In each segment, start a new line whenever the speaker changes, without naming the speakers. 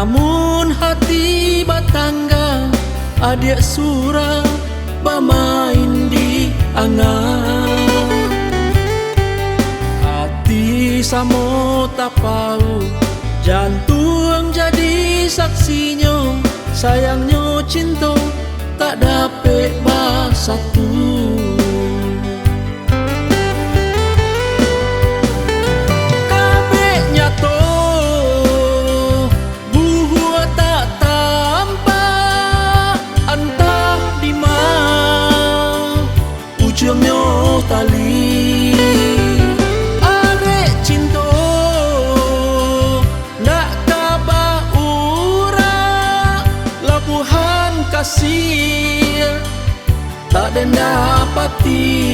Namun hati batangga adik surah bermain di angan. Hati samo tapau, jantung jadi saksinya. Sayangnya cinta tak dapat bersatu. Ujungnya tali arek cinta nak kabar ura, labuhan kasih tak dapati.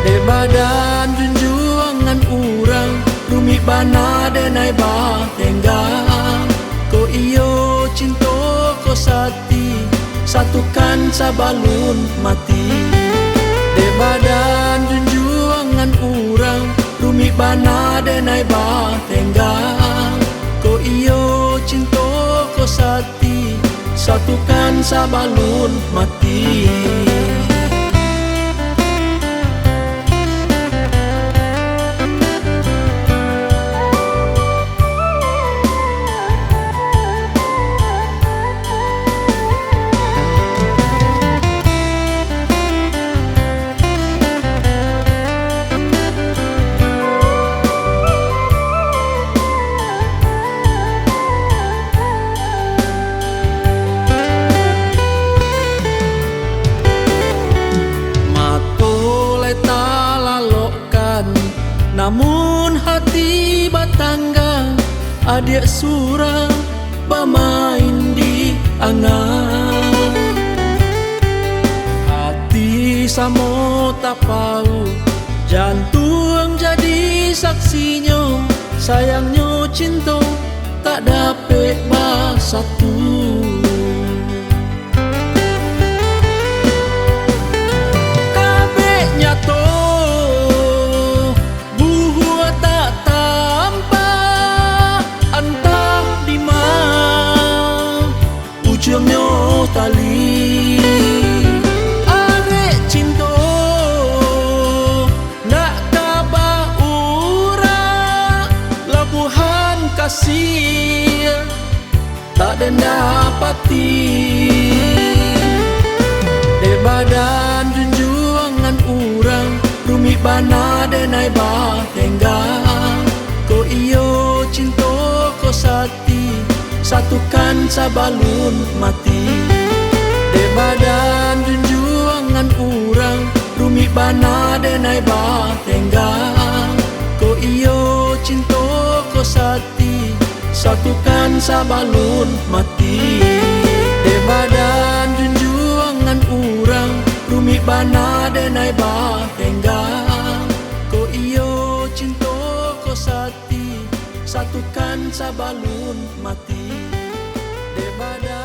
Di badan junjungan urang rumit bana denai batenggang. Ko iyo cinta ko sati, satukan sabalun mati. Di badan junjungan urang rumit bana denai batenggang. Ko iyo cinta ko sati, satukan sabalun mati. Namun hati batangga adik surah bermain di angan. Hati samo tapau, jantung jadi saksinya. Sayangnya cinta tak dapat bersatu. Ujungnya tali arek cinta nak kabar ura, labuhan kasih tak dapati. Di badan junjungan urang rumit bana denai batenggang. Ko iyo cinta ko sati, satukan sabalun mati. Di badan junjungan urang rumit bana denai batenggang. Ko iyo cinta ko sati, satukan sabalun mati. Di badan junjungan urang rumit bana denai batenggang. Ko iyo cinta ko sati, satukan sabalun mati. Di badan